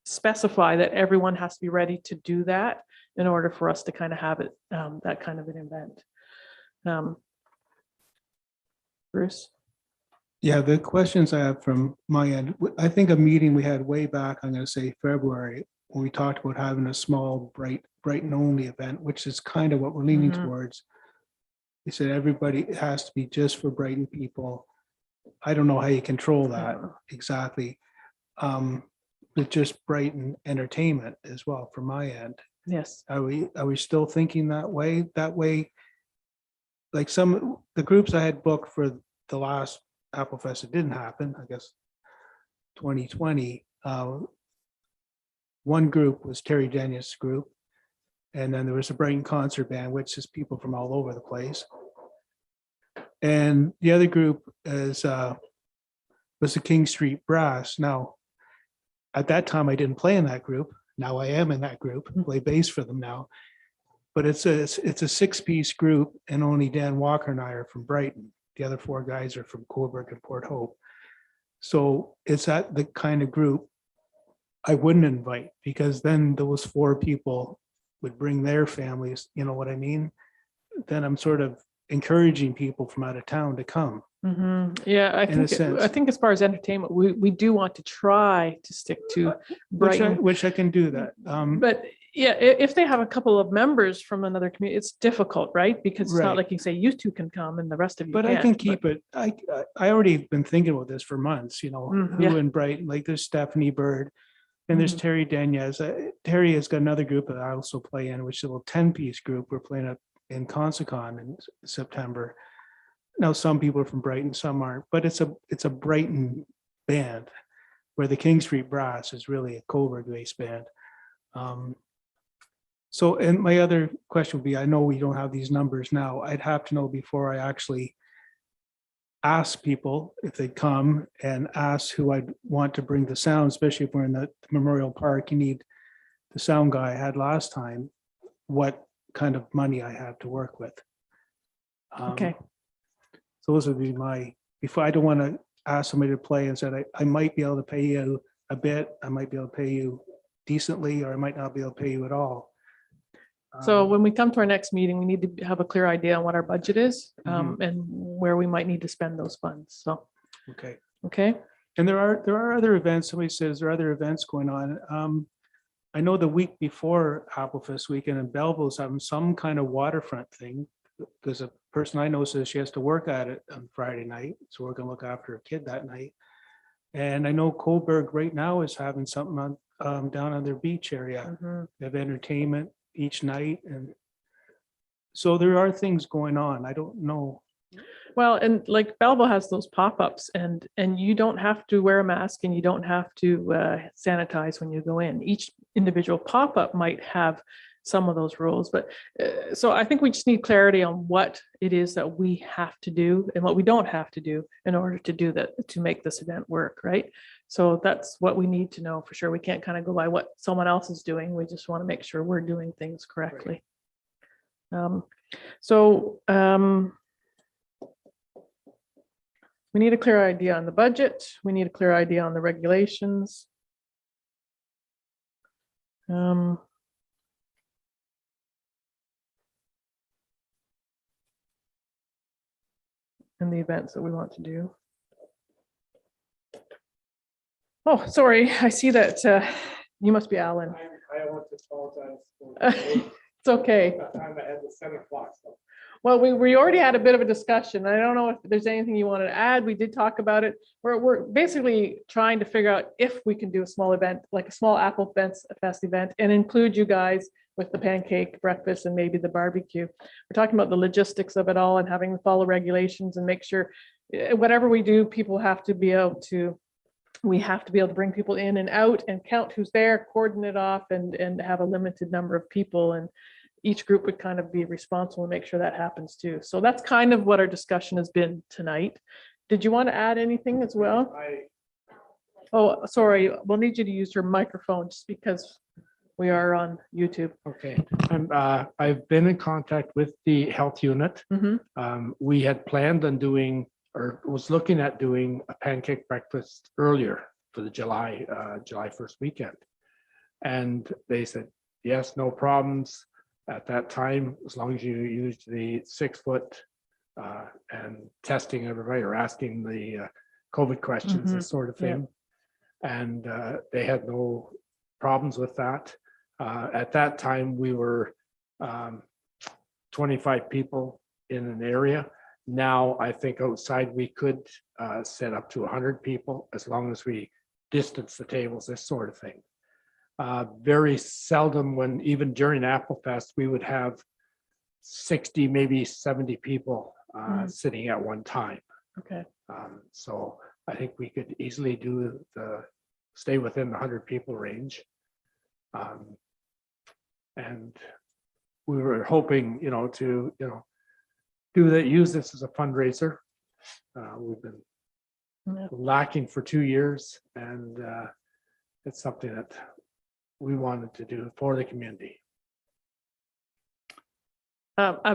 specify that everyone has to be ready to do that in order for us to kind of have it, that kind of an event. Bruce? Yeah, the questions I have from my end, I think a meeting we had way back, I'm going to say February, when we talked about having a small Brighton only event, which is kind of what we're leaning towards. We said everybody has to be just for Brighton people. I don't know how you control that exactly. But just Brighton entertainment as well from my end. Yes. Are we still thinking that way? That way, like the groups I had booked for the last Applefest, it didn't happen, I guess 2020. One group was Terry Dennis' group, and then there was a Brighton concert band, which is people from all over the place. And the other group was the King Street Brass. Now, at that time, I didn't play in that group. Now I am in that group, play bass for them now. But it's a 6-piece group, and only Dan Walker and I are from Brighton. The other 4 guys are from Coburg and Port Hope. So it's that the kind of group I wouldn't invite, because then those 4 people would bring their families, you know what I mean? Then I'm sort of encouraging people from out of town to come. Yeah, I In a think, sense. I think as far as entertainment, we do want to try to stick to Brighton. Which I can do that. But yeah, if they have a couple of members from another community, it's difficult, right? Because it's not Right. like you say you two can come and the rest of you But I can't. can keep it. I already been thinking about this for months, who yeah. in Brighton, like there's Stephanie Bird and there's Mhm. Terry Daniez. Terry has got another group that I also play in, which is a little 10-piece group. We're playing up in Consacon in September. Now, some people are from Brighton, some aren't, but it's a Brighton band where the King Street Brass is really a Coburg-based band. So, and my other question would be, I know we don't have these numbers now. I'd have to know before I actually ask people if they come and ask who I'd want to bring the sound, especially if we're in the Memorial Park, you need the sound guy I had last time, what kind of money I have to work with. Okay. So those would be before I don't want to ask somebody to play and said, I might be able to pay you a bit, I might be able to pay you decently, or I might not be able to pay you at all. So when we come to our next meeting, we need to have a clear idea on what our budget is, and where we might need to spend those funds. So, Okay. okay. And there are other events, somebody says there are other events going on. I know the week before Applefest weekend in Belleville's having some kind of waterfront thing, because a person I know says she has to work at it on Friday night, so we're gonna look after a kid that night. And I know Coburg right now is having something on down on their beach area. They have entertainment each night, and so there are things going on. I don't know. Well, and like Belleville has those pop-ups, and you don't have to wear a mask and you don't have to sanitize when you go in. Each individual pop-up might have some of those rules, but so I think we just need clarity on what it is that we have to do and what we don't have to do in order to do that, to make this event work, right? So that's what we need to know for sure. We can't kind of go by what someone else is doing. We just want to make sure we're doing things correctly. We need a clear idea on the budget. We need a clear idea on the regulations. And the events that we want to do. Oh, sorry, I see that you must be Allan. I want to apologize. It's okay. I'm at the 7 o'clock. Well, we already had a bit of a discussion. I don't know if there's anything you wanted to add. We did talk about it. We're basically trying to figure out if we can do a small event, like a small Applefest event, and include you guys with the pancake breakfast and maybe the barbecue. We're talking about the logistics of it all and having to follow regulations and make sure whatever we do, people have to be able to, we have to be able to bring people in and out and count who's there, cordon it off, and have a limited number of people. And each group would kind of be responsible to make sure that happens too. So that's kind of what our discussion has been tonight. Did you want to add anything as well? Oh, sorry, we'll need you to use your microphone just because we are on YouTube. Okay, I've been in contact with the health unit. We had planned on doing, or was looking at doing, a pancake breakfast earlier for the July 1st weekend. And they said, yes, no problems. At that time, as long as you use the 6 foot and testing everybody or asking the COVID questions, this sort of thing. And they had no problems with that. At that time, we were 25 people in an area. Now, I think outside we could set up to 100 people as long as we distance the tables, this sort of thing. Very seldom, when even during Applefest, we would have 60, maybe 70 people sitting at one time. Okay. So I think we could easily stay within the 100 people range. And we were hoping, to, use this as a fundraiser. We've been lacking for 2 years, and it's something that we wanted to do for the community.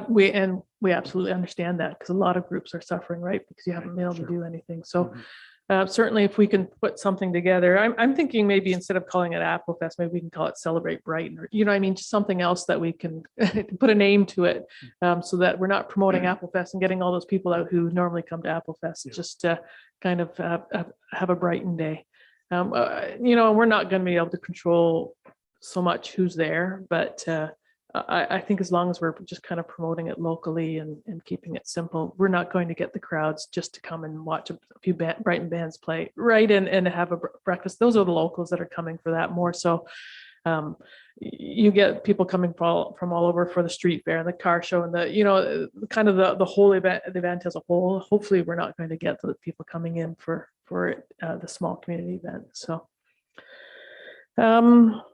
We absolutely understand that, because a lot of groups are suffering, right? Because you haven't been able to do anything. So Certainly, if we can put something together, I'm thinking maybe instead of calling it Applefest, maybe we can call it Celebrate Brighton, or, you know, what I mean, just something else that we can put a name to it, so that we're not promoting Applefest and getting all those people out who normally come to Applefest, just to kind of have a Brighton day. You know, we're not going to be able to control so much who's there, but I think as long as we're just kind of promoting it locally and keeping it simple, we're not going to get the crowds just to come and watch a few Brighton bands play, right? And have a breakfast. Those are the locals that are coming for that more. So you get people coming from all over for the street fair and the car show and the, you know, kind of the whole event, the event as a whole. Hopefully we're not going to get the people coming in for the small community event.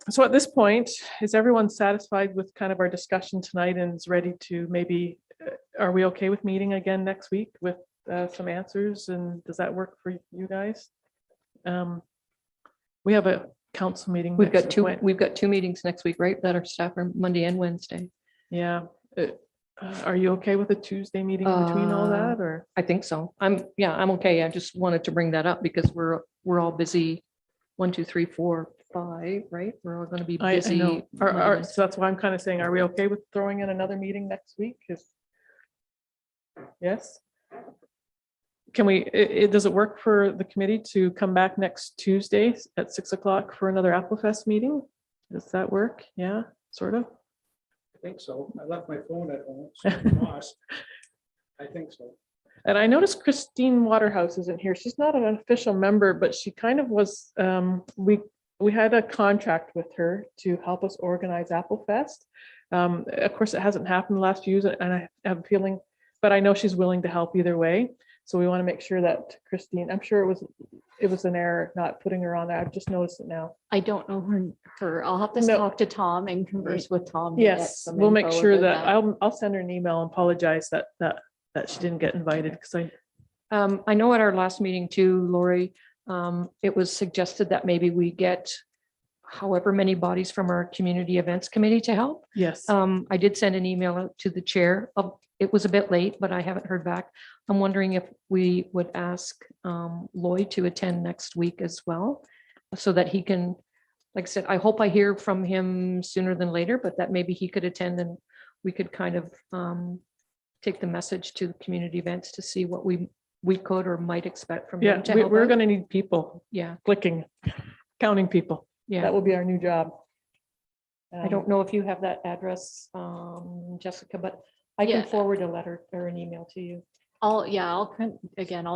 So at this point, is everyone satisfied with kind of our discussion tonight and is ready to maybe, are we okay with meeting again next week with some answers? And does that work for you guys? We have a council meeting. We've got two meetings next week, right? That are staff are Monday and Wednesday. Yeah. Are you okay with a Tuesday meeting between all that, or? I think so. I'm okay. I just wanted to bring that up because we're all busy. 1, 2, 3, 4, 5, right? We're all going to be I busy. know. So that's why I'm kind of saying, are we okay with throwing in another meeting next week? Yes. Can we, does it work for the committee to come back next Tuesday at 6 o'clock for another Applefest meeting? Does that work? Yeah, sort of. I think so. I left my phone at home. So I'm lost. I think so. And I noticed Christine Waterhouse isn't here. She's not an official member, but she kind of was, we had a contract with her to help us organize Applefest. Of course, it hasn't happened the last few years, and I have a feeling, but I know she's willing to help either way. So we want to make sure that Christine, I'm sure it was an error not putting her on there. I've just noticed it now. I don't know her. I'll have to talk to Tom and converse with Tom. Yes, we'll make sure that I'll send her an email and apologize that she didn't get invited, because I know at our last meeting too, Lori, it was suggested that maybe we get however many bodies from our community events committee to help. Yes. I did send an email out to the chair. It was a bit late, but I haven't heard back. I'm wondering if we would ask Lloyd to attend next week as well, so that he can, like I said, I hope I hear from him sooner than later, but that maybe he could attend and we could kind of take the message to the community events to see what we could or might expect from them. Yeah, we're going to need people. Yeah. Clicking, counting people. Yeah. That will be our new job. I don't know if you have that address, Jessica, but I can Yeah. forward a letter or an email to you. I'll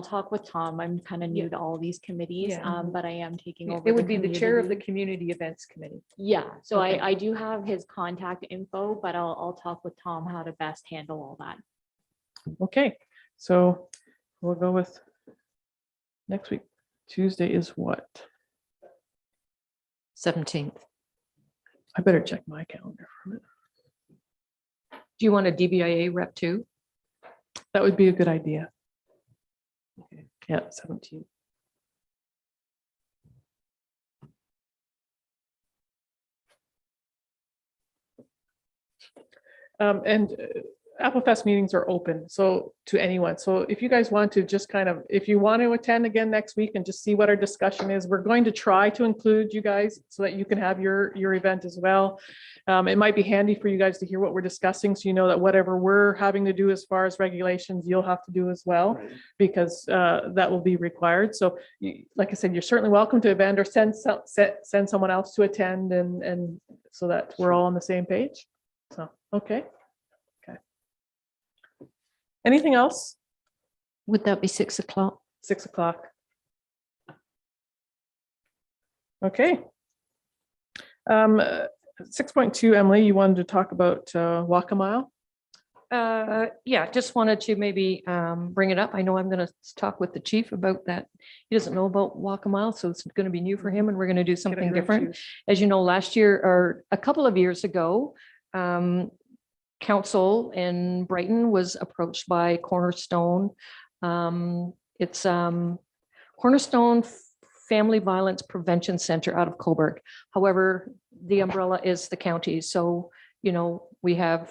talk with Tom. I'm kind of new to all these committees, Yeah. But I am taking over. It would be the chair of the community. community events committee. Yeah, so Okay. I do have his contact info, but I'll talk with Tom how to best handle all that. Okay, so we'll go with next week. Tuesday is what? 17th. I better check my calendar for a minute. Do you want a DBIA rep too? That would be a good idea. Okay. Yeah, 17. And Applefest meetings are open, so to anyone. So if you guys want to just kind of, if you want to attend again next week and just see what our discussion is, we're going to try to include you guys so that you can have your event as well. It might be handy for you guys to hear what we're discussing, so you know that whatever we're having to do as far as regulations, you'll have to do as well, Right. because that will be required. So like I said, you're certainly welcome to attend or send someone else to attend, and so that we're all on the same page. So, okay. Anything else? Would that be 6 o'clock? 6 o'clock. Okay. 6.2, Emily, you wanted to talk about Walk a Mile? Yeah, just wanted to maybe bring it up. I know I'm going to talk with the chief about that. He doesn't know about Walk a Mile, so it's going to be new for him, and we're going to do something different. As you know, last year or a couple of years ago, council in Brighton was approached by Cornerstone. It's Cornerstone Family Violence Prevention Center out of Coburg. However, the umbrella is the county. So, you know, we have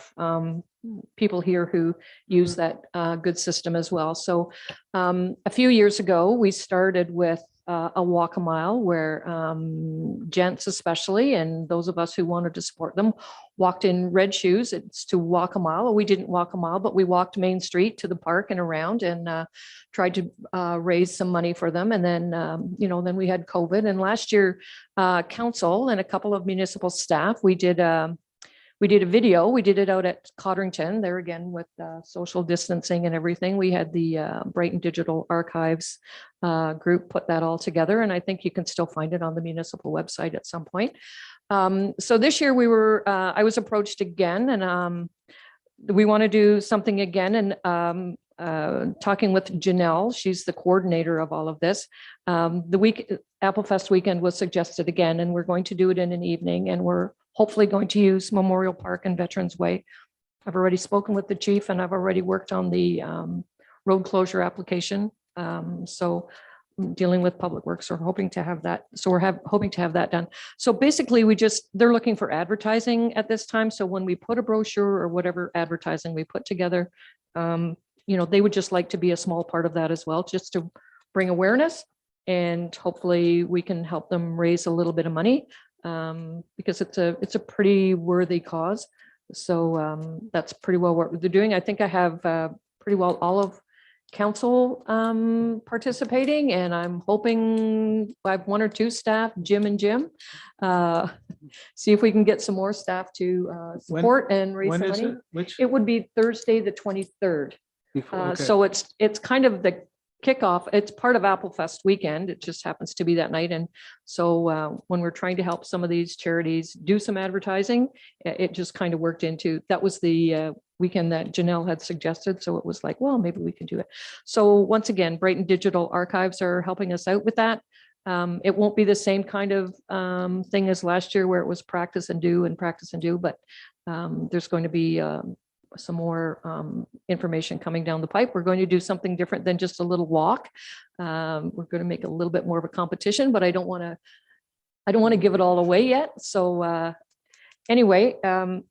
people here who use that good system as well. So a few years ago, we started with a walk a mile where gents especially, and those of us who wanted to support them, walked in red shoes. It's to walk a mile. We didn't walk a mile, but we walked Main Street to the park and around and tried to raise some money for them. And then, then we had COVID. And last year, council and a couple of municipal staff, we did a video. We did it out at Codrington there again with social distancing and everything. We had the Brighton Digital Archives group put that all together. And I think you can still find it on the municipal website at some point. So this year I was approached again and we want to do something again. And talking with Janelle, she's the coordinator of all of this. Applefest weekend was suggested again, and we're going to do it in an evening, and we're hopefully going to use Memorial Park and Veterans Way. I've already spoken with the chief and I've already worked on the road closure application. So I'm dealing with Public Works, we're hoping to have that. So we're hoping to have that done. So basically they're looking for advertising at this time. So when we put a brochure or whatever advertising we put together, they would just like to be a small part of that as well, just to bring awareness, and hopefully we can help them raise a little bit of money. Because it's a pretty worthy cause. So that's pretty well what they're doing. I think I have pretty well all of council participating, and I'm hoping I have one or two staff, Jim and Jim. See if we can get some more staff to support and raise When some is money. it? Which? It would be Thursday, the 23rd. Okay. So it's kind of the kickoff. It's part of Applefest weekend. It just happens to be that night. And so when we're trying to help some of these charities do some advertising, it just kind of worked into, that was the weekend that Janelle had suggested. So it was like, well, maybe we can do it. So once again, Brighton Digital Archives are helping us out with that. It won't be the same kind of thing as last year where it was practice and do, but there's going to be some more information coming down the pipe. We're going to do something different than just a little walk. We're going to make a little bit more of a competition, but I don't want to give it all away yet. So anyway,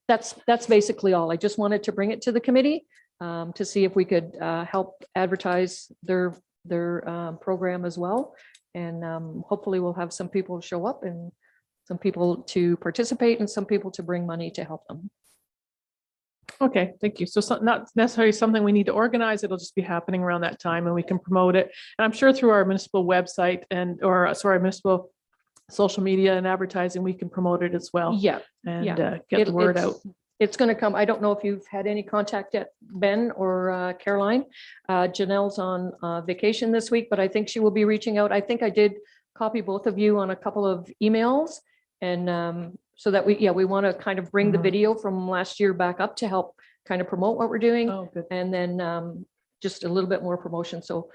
that's basically all. I just wanted to bring it to the committee to see if we could help advertise their program as well. And hopefully we'll have some people show up and some people to participate and some people to bring money to help them. Okay, thank you. So not necessarily something we need to organize. It'll just be happening around that time and we can promote it. And I'm sure through our municipal website our municipal social media and advertising, we can promote it as well. Yeah. And get the word out. It's going to come. I don't know if you've had any contact yet, Ben or Caroline. Janelle's on vacation this week, but I think she will be reaching out. I think I did copy both of you on a couple of emails, and so that we want to kind of bring the video from last year back up to help kind of promote what we're doing. Oh, good. And then just a little bit more promotion. So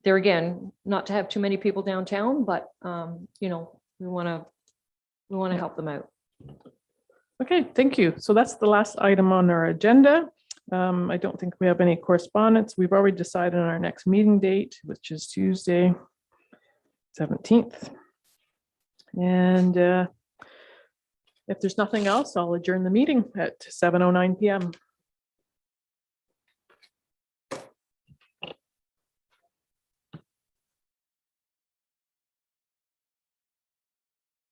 there again, not to have too many people downtown, but we want to help them out. Okay, thank you. So that's the last item on our agenda. I don't think we have any correspondence. We've already decided on our next meeting date, which is Tuesday, 17th. And if there's nothing else, I'll adjourn the meeting at 7:09 p.m.